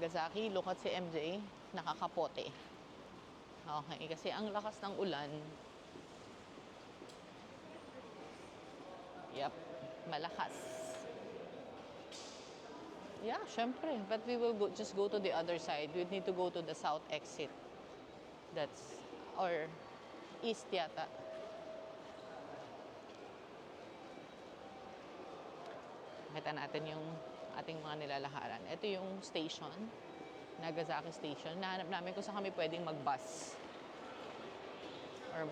Nagasaki, look at si MJ, nakakapote. Okay, kasi ang lakas ng ulan. Yep, malakas. Yeah, syempre. But we will just go to the other side. We need to go to the south exit. That's, or east yata. Makita natin yung ating mga nilalakaran. Ito yung station, Nagasaki Station. Nahanap namin kung saan kami pwedeng mag-bus. Or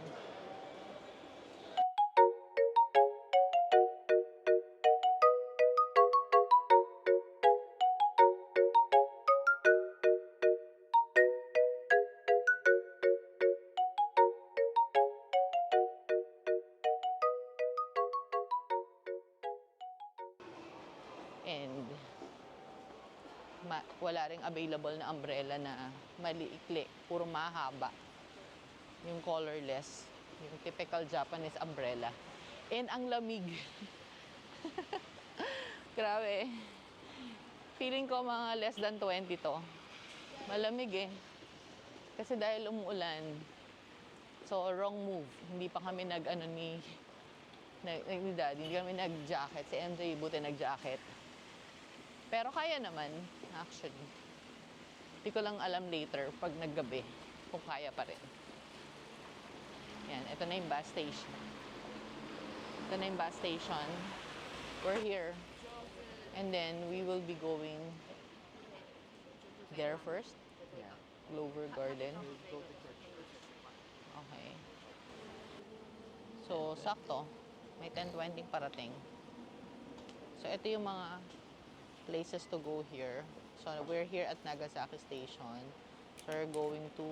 and wala ring available na umbrella na maliikli, puro mahaba. Yung colorless, yung typical Japanese umbrella. And ang lamig. Grabe. Feeling ko mga less than 20 to. Malamig eh. Kasi dahil umuulan. So, wrong move. Hindi pa kami ni Daddy, hindi kami nag-jacket. Si MJ, buti nag-jacket. Pero kaya naman, actually. Hindi ko lang alam later, pag naggabi, kung kaya pa rin. Yan, ito na yung bus station. Ito na yung bus station. We're here. And then, we will be going there first. Yeah. Glover Garden. Go to church. Okay. So, sakto. May 10:20 parating. So, ito yung mga places to go here. So, we're here at Nagasaki Station. So, we're going to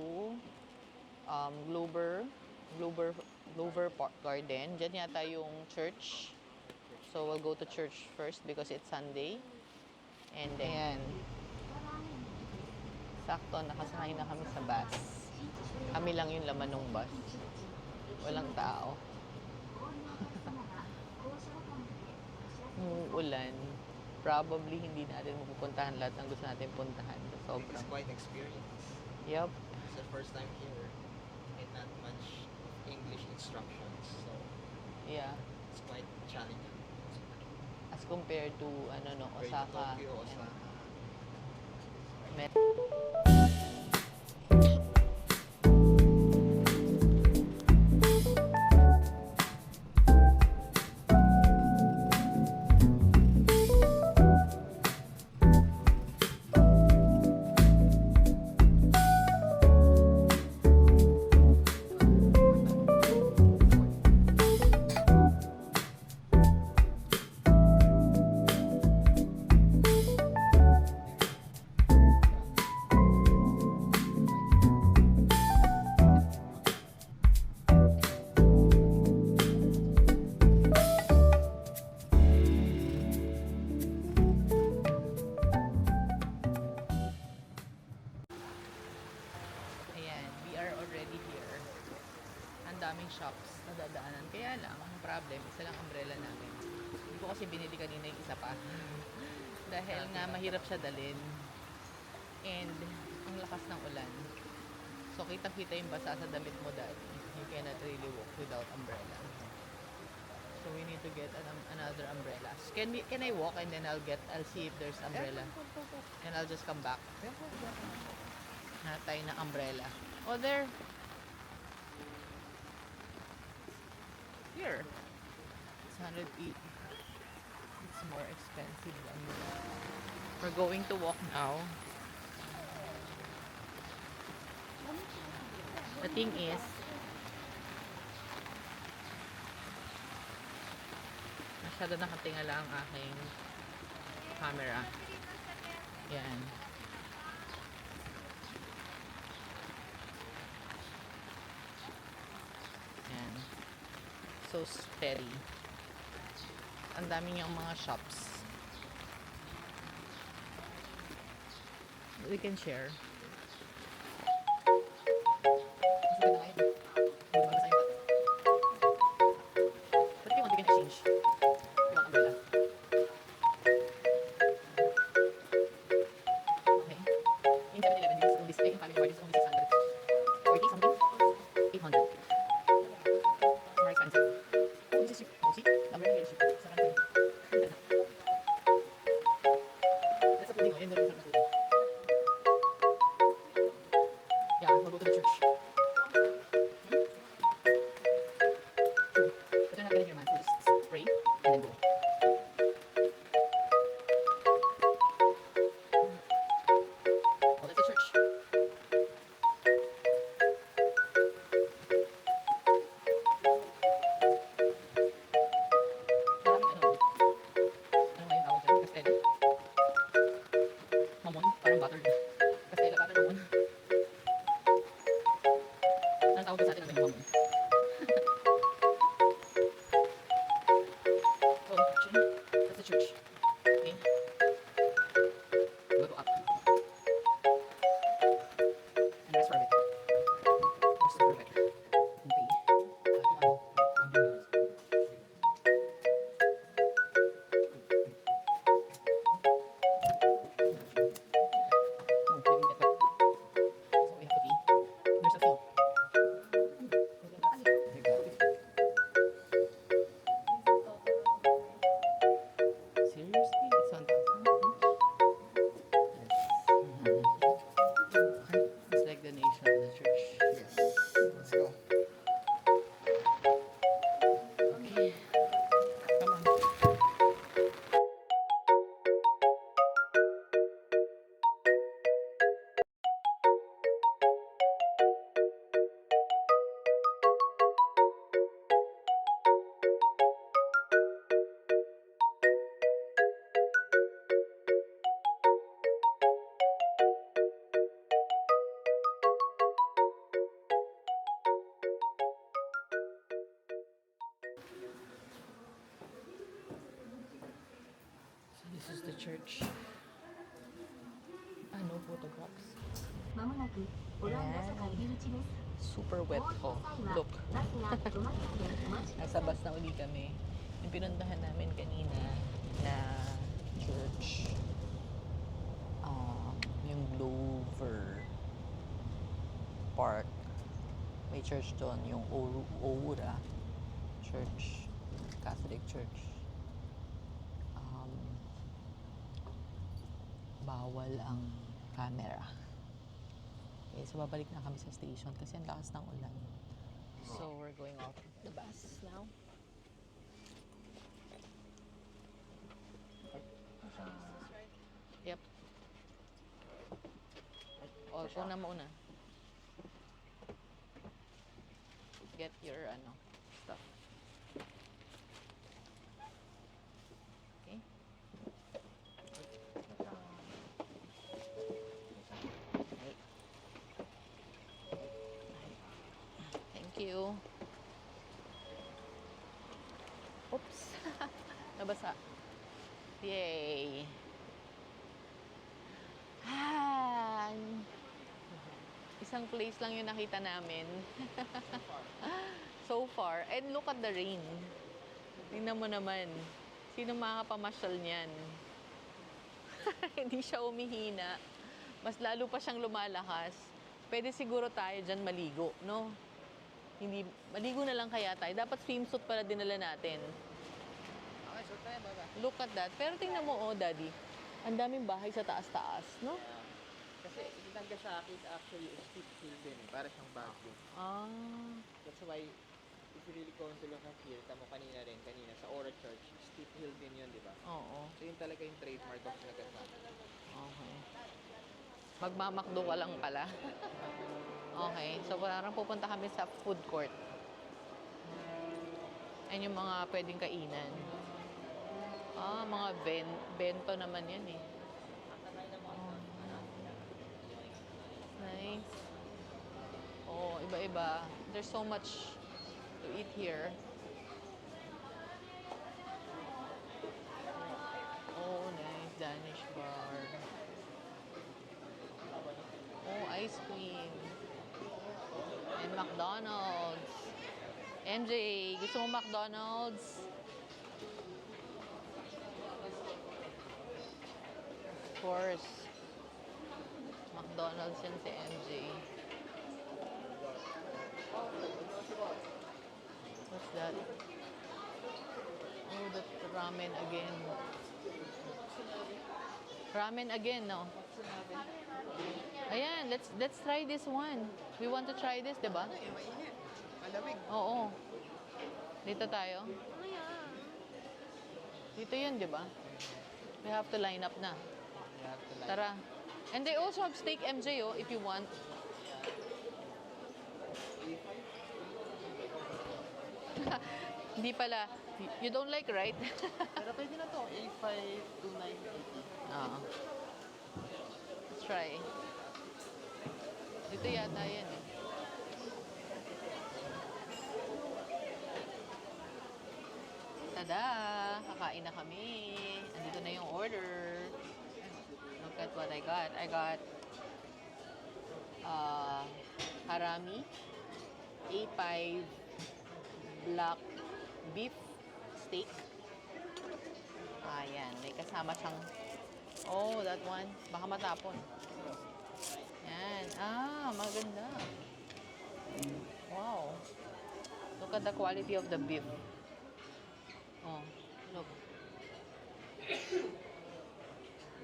Glover Park Garden. Diyan yata yung church. So, we'll go to church first because it's Sunday. And then, sakto, nakasakay na kami sa bus. Kami lang yung laman ng bus. Walang tao. Ulan. Probably hindi natin mapupuntahan lahat ng gusto natin puntahan. Sobrang. It's quite experience. Yup. It's the first time here and not much English instructions, so Yeah. it's quite challenging. As compared to, Osaka. Tokyo, Osaka. Ayan, we are already here. Ang daming shops na dadaanan. Kaya lang, ang problem, isa lang umbrella namin. Hindi ko kasi binili kanina yung isa pa. Dahil nga mahirap siya dalhin. And ang lakas ng ulan. So kita-kita yung basa sa damit mo dahil you cannot really walk without umbrella. So we need to get another umbrella. Can I walk and then I'll see if there's umbrella. And I'll just come back. Natay na umbrella. Oh, there. Here. It's 108. It's more expensive than we're going to walk now. The thing is, masyado nakatingala ang aking camera. Yan. Yan. So steady. Ang dami niyang mga shops. We can share. But you want, we can exchange. You want umbrella? Okay. tawag sa atin ang may Oh, actually, that's a church. Okay. Go to up. And rest for a bit. Rest for a bit. Okay. Oh, we can get that. So we have to pee. There's a fee. Seriously? It's 1,000 each? It's like the nation of the church. Yes. Let's go. Okay. Come on. So this is the church. Ah, no photographs. まもなくオランダ社会入り口です。 Super wet ko. Look. バスが止まるまでお待ちくださ Nasa い。 bus na uli kami. Yung pinuntahan namin kanina na church. Yung Glover Park. May church doon. Yung Oura Church. Catholic Church. Bawal ang camera. Okay, so babalik na kami sa station kasi ang lakas ng ulan. So we're going off the bus now. Yep. O, ikaw na muna. Get your stuff. Okay? Ay. Thank you. Oops. Nabasa. Yay. Isang place lang yung nakita namin. So far. And look at the rain. Tingnan mo naman. Sino makakapamasyal niyan? Hindi siya umihina. Mas lalo pa siyang lumalakas. Pwede siguro tayo dyan maligo, no? Hindi, maligo na lang kaya tayo. Dapat swimsuit pala dinala natin. Okay, so tayo, baba. Look at that. Pero tingnan mo, oh, Daddy. Ang daming bahay sa taas-taas, no? Kasi Nagasaki is actually a steep hill din eh. Para siyang Baguio. Ah. That's why, if you really go to look at here, tamo kanina sa Aura Church, steep hill din yun, di ba? Oo. So yun talaga yung trademark of Nagasaki. Okay. Magmamakdo ka lang pala. Okay. So, parang pupunta kami sa food court. Ayan yung mga pwedeng kainan. Ah, mga bento naman yan eh. Nice. Oh, iba-iba. There's so much to eat here. Oh, nice. Danish bar. Oh, ice cream. And McDonald's. MJ, gusto mo McDonald's? Of course. McDonald's yan si MJ. What's that? Oh, that's ramen again. Ramen again, no? Ayan, let's try this one. We want to try this, 'di ba? Mainit. Malamig. Oo. Dito tayo. Dito 'yun, 'di ba? We have to line up na. You have to like. Tara. And they also have steak MJ, oh, if you want. Hindi pala. You don't like, right? Pero pwede na to. A5, 2980. Oo. Let's try. Dito yata yan eh. Tada! Kakain na kami. Andito na yung order. Look at what I got. I got harami, A5 black beef steak. Ayan, may kasama siyang, oh, that one. Baka matapon. Yan. Maganda. Wow. Look at the quality of the beef. Oh, look.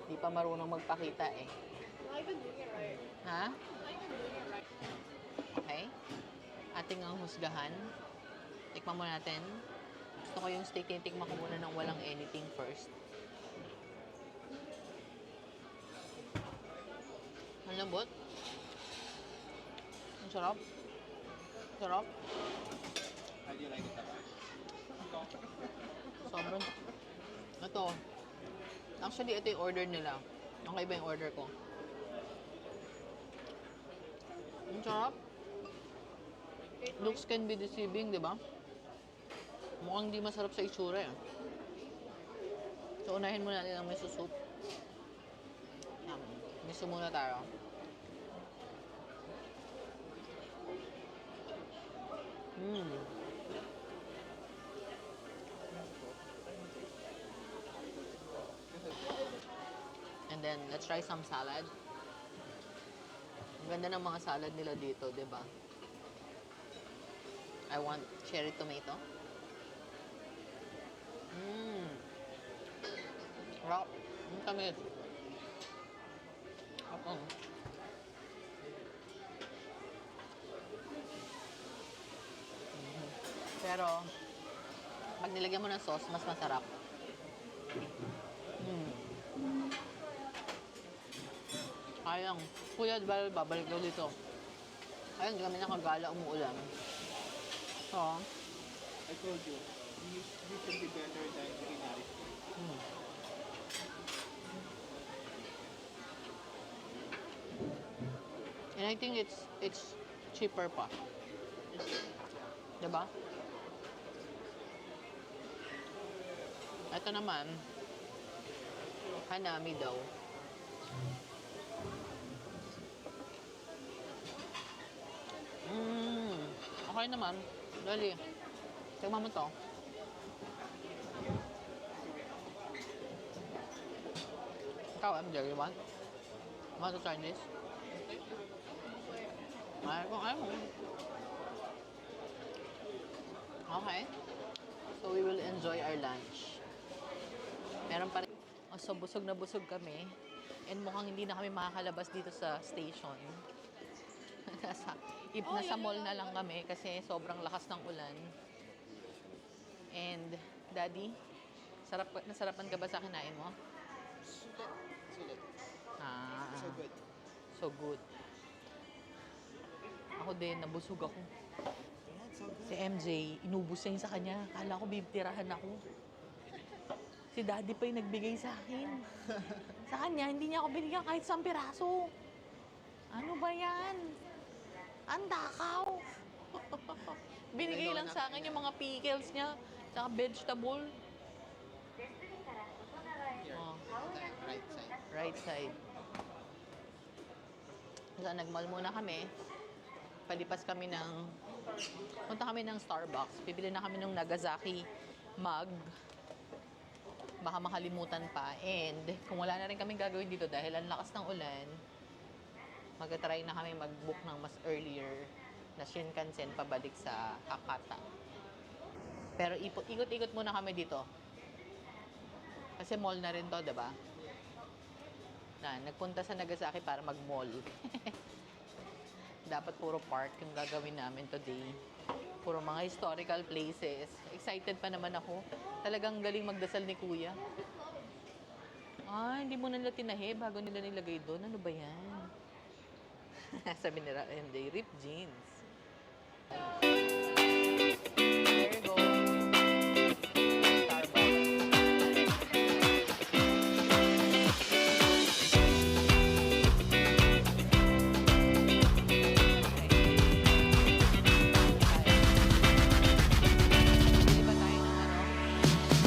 Di pa marunong magpakita eh. Not even doing it right. Ha? Not even doing it right. Okay. Ating ang husgahan. Tikman muna natin. Gusto ko yung steak, titikman ko muna ng walang anything first. Ang lambot. Ang sarap. Sarap. How do you like it, Tapa? Sobrang. Ito. Actually, ito yung order nila. Ang iba yung order ko. Ang sarap. Looks can be deceiving, di ba? Mukhang di masarap sa itsura eh. So, unahin muna natin ang miso soup. Miso muna tayo. And then, let's try some salad. Ang ganda ng mga salad nila dito, di ba? I want cherry tomato. Rock. Ang tamis. Oo. Pero, pag nilagyan mo ng sauce, mas masarap. Ayang. Kuya, diba, babalik daw dito. Ayang, hindi kami nakagala, umuulan. So, I told you, you should be better than ordinary. And I think it's cheaper pa. Diba? Ito naman, hanami daw. Okay naman. Dali. Tignan mo to. Ikaw, MJ, you want? Want to try this? Kung ayaw mo. Okay. So, we will enjoy our lunch. Meron pa rin. So, busog na busog kami. And mukhang hindi na kami makakalabas dito sa station. Nasa mall na lang kami kasi sobrang lakas ng ulan. And, Daddy, nasarapan ka ba sa kinain mo? Sulit. Sulit. So good. So good. Ako din, nabusog ako. Yeah, so good. Si MJ, inubos niya yun sa kanya. Kala ko bibitirahan ako. Si Daddy pa yung nagbigay sa akin. Sa kanya, hindi niya ako binigyan kahit 1 piraso. Ano ba yan? Ang takaw. Binigay lang sa akin yung mga pickles niya. Tsaka vegetable. Here, Oh. right side. Right side. So, nag-mall muna kami. Palipas kami punta kami ng Starbucks. Bibili na kami ng Nagasaki mug. Baka makalimutan pa. And kung wala na rin kaming gagawin dito dahil ang lakas ng ulan, mag-try na kami mag-book ng mas earlier na Shinkansen pabalik sa Hakata. Pero ikot-ikot muna kami dito. Kasi mall na rin to, diba? Nagpunta sa Nagasaki para mag-mall. Dapat puro park yung gagawin namin today. Puro mga historical places. Excited pa naman ako. Talagang galing magdasal ni Kuya. Hindi mo nila tinahi bago nila nilagay doon. Ano ba yan? Sabi nila, MJ, ripped jeans. There you go. Bili ba tayo ng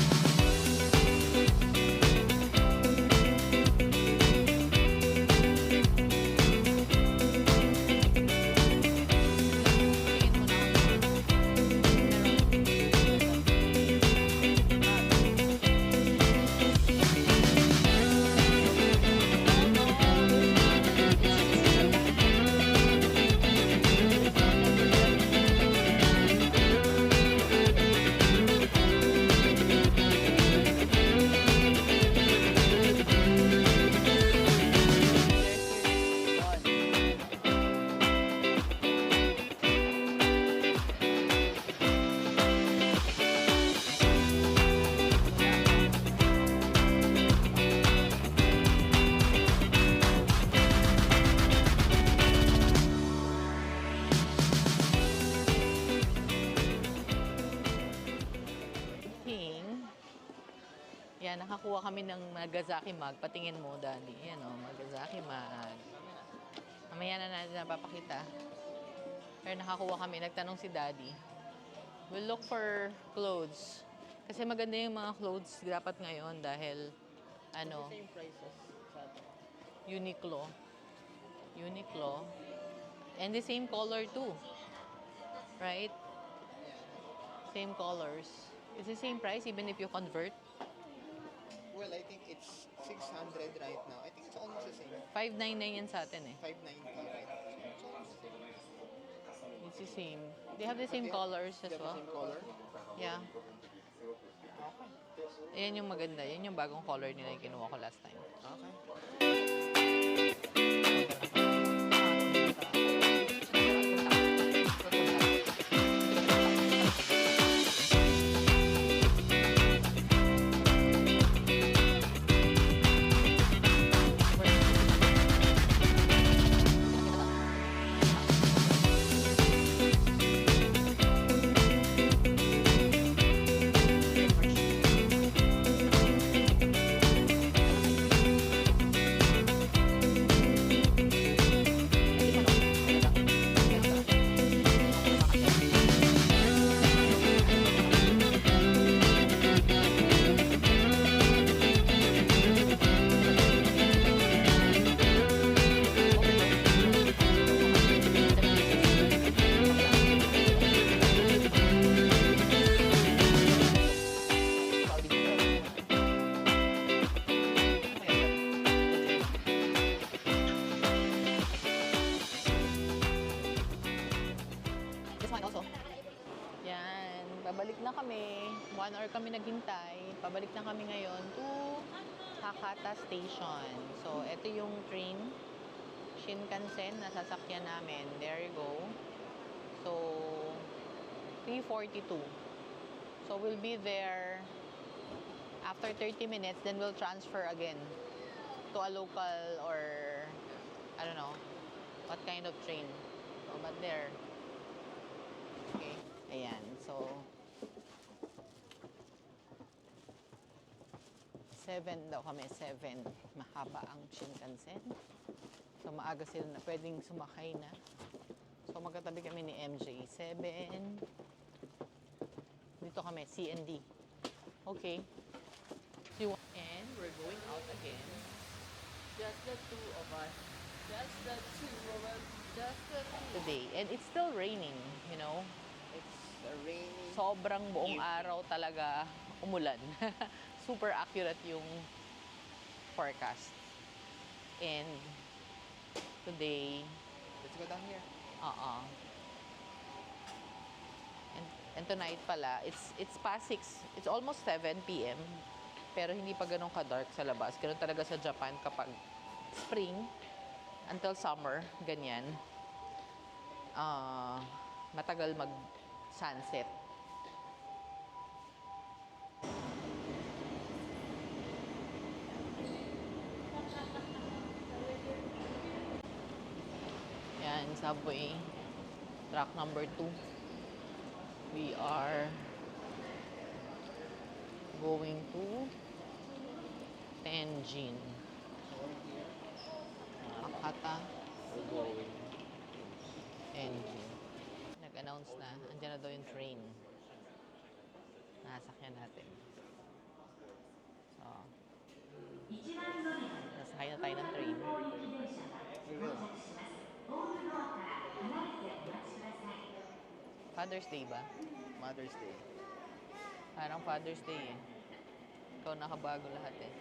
nakakuha kami ng Nagasaki mug. Patingin mo, Daddy. Ayan o, Nagasaki mug. Mamaya na natin napapakita. Pero nakakuha kami. Nagtanong si Daddy. We'll look for clothes. Kasi maganda yung mga clothes dapat ngayon dahil ano, Same prices sa atin. Uniqlo. Uniqlo. And the same color too. Right? Yeah. Same colors. It's the same price even if you convert. Well, I think it's 600 right now. I think it's almost the same. 599 yan sa atin eh. 590, right? It's almost the same. It's the same. They have the same They have- colors they as have the well. same color? Yeah. Okay. Ayan yung maganda. Yan yung bagong color nila yung kinuha ko last time. Okay. This one also. Yan. Pabalik na kami. 1 hour kami naghintay. Pabalik na kami ngayon to Hakata Station. So, ito yung train. Shinkansen na sasakyan namin. There you go. So, 3:42. So, we'll be there after 30 minutes. Then, we'll transfer again to a local or I don't know what kind of train. So, but there. Okay. Ayan. So, 7 daw kami. 7. Mahaba ang Shinkansen. So, maaga sila na pwedeng sumakay na. So, magkatabi kami ni MJ. 7. Dito kami. CND. Okay. And we're going out again. Just the two of us. Just the two of us. Just the two. Today. And it's still raining, you know. It's a rainy. Sobrang buong araw talaga umulan. Super accurate yung forecast. And today, Let's go down here. and tonight pala, it's past 6. It's almost 7 p.m. Pero hindi pa ganun ka-dark sa labas. Ganun talaga sa Japan kapag spring until summer, ganyan. Matagal mag-sunset. Yan, subway. Track number 2. We are going to Tenjin. Hakata, We're going. Tenjin. Nag-announce na, andyan na daw yung train. Nasakyan natin. So, nasakay na tayo ng train. We will. Father's Day ba? Mother's Day. Parang Father's Day eh. Ikaw nakabago lahat eh.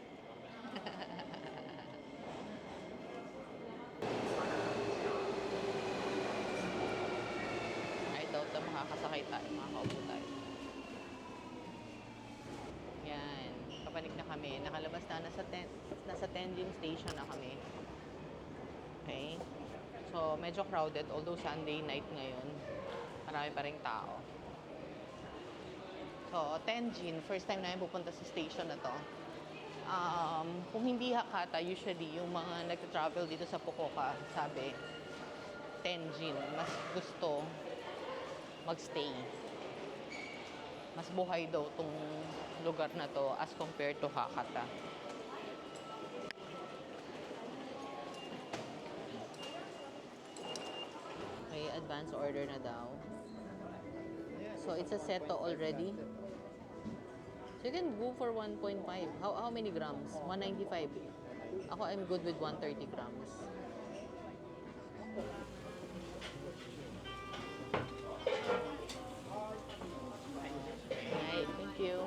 I doubt na makakasakay tayo, makakaupo tayo. Yan, kapanik na kami. Nakalabas na, nasa Tenjin Station na kami. Okay? So, medyo crowded, although Sunday night ngayon. Marami pa ring tao. So, Tenjin, first time namin pupunta sa station na to. Kung hindi Hakata, usually yung mga nagta-travel dito sa Fukuoka, sabi, Tenjin, mas gusto magstay. Mas buhay daw tong lugar na to as compared to Hakata. Okay, advance order na daw. So, it's a seto already. So, you can go for 1.5. How many grams? 195. Ako, I'm good with 130 grams. Right, thank you.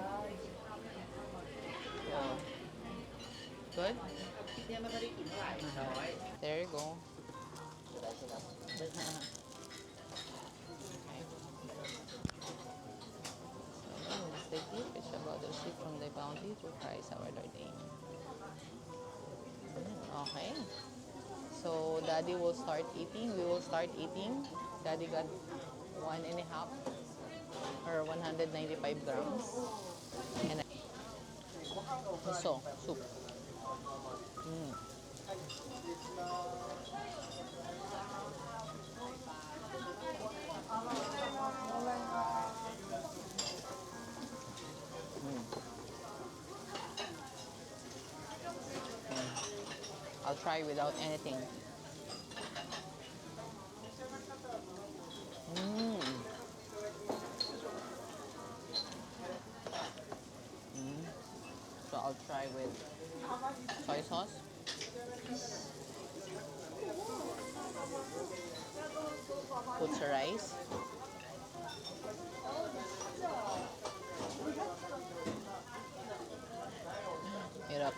So, good? There you go. Must take fish about the receipt from the bounty to price our Lord name. Okay. So, Daddy will start eating. We will start eating. Daddy got 1.5 or 195 grams. And miso soup. I'll try without anything. So I'll try with soy sauce. Put sa rice. Hirap.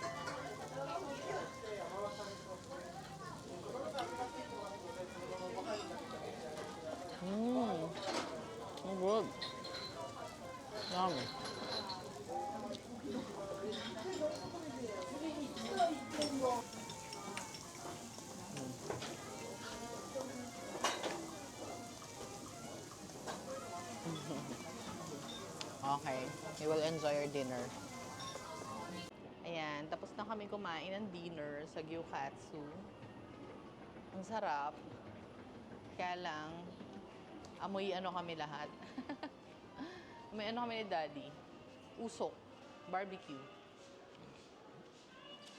Good. Yum. Okay. You will enjoy your dinner. Ayan, tapos na kami kumain ng dinner sa Gyukatsu. Ang sarap. Kaya lang, amoy ano kami lahat. May ano kami ni Daddy. Usok. Barbecue.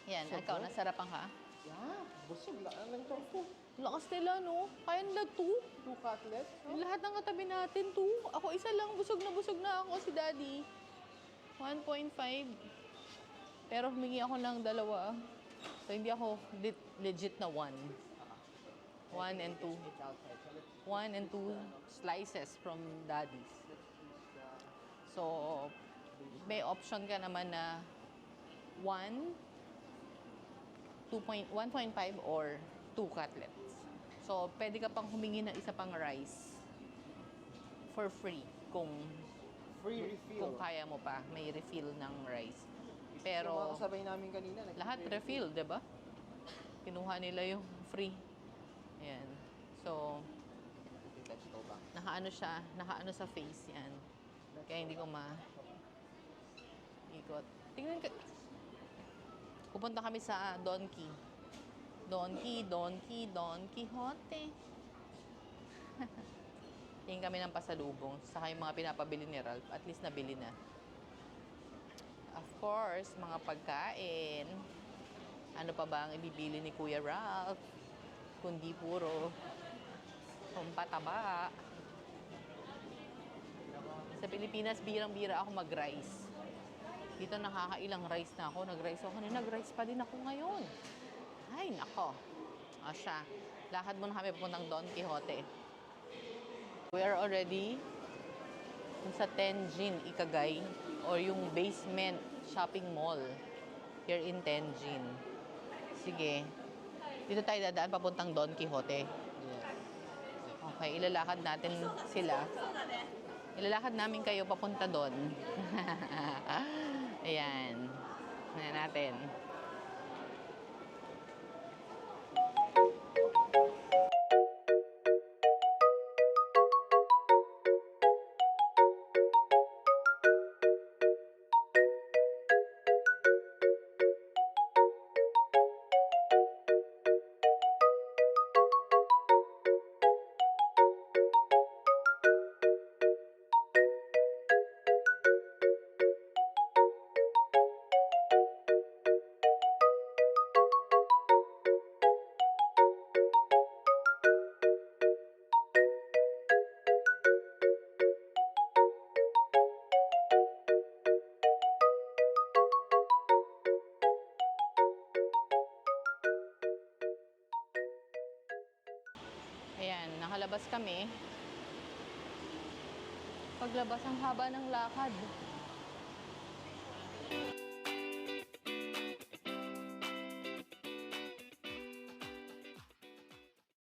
Yan, ikaw, nasarapan ka? Yeah, busog lang lang ito po. Lakas nila, no? Kaya nila 2. 2 cutlets. Lahat ng katabi natin, 2. Ako isa lang, busog na ako si Daddy. 1.5. Pero humingi ako ng 2. So, hindi ako legit na 1. 1 and 2. 1 and 2 slices from Daddy's. So, may option ka naman na 1, 1.5 or 2 cutlets. So, pwede ka pang humingi ng isa pang rice for free kung Free refill. kung kaya mo pa. May refill ng rice. Yung mga Pero kasabay namin kanina. lahat refill, 'di ba? Kinuha nila yung free. Ayan. So, nakaano sa face yan. Kaya hindi ko ikot. Tingnan ka. Pupunta kami sa Don Quixote. Tingin kami ng pasalubong. Saka yung mga pinapabili ni Ralph. At least nabili na. Of course, mga pagkain. Ano pa ba ang ibibili ni Kuya Ralph? Kundi puro pampataba. Sa Pilipinas, birang-bira ako mag-rice. Dito nakakailang rice na ako. Nag-rice ako kanina. Nag-rice pa din ako ngayon. Ay, nako. O siya. Lakad muna kami papuntang Don Quixote. We are already sa Tenjin, Ikagay, or yung basement shopping mall here in Tenjin. Sige. Dito tayo dadaan papuntang Don Quixote. Okay, ilalakad natin sila. Ilalakad namin kayo papunta doon. Ayan. Tingnan natin. Paglabas kami, paglabas ang haba ng lakad.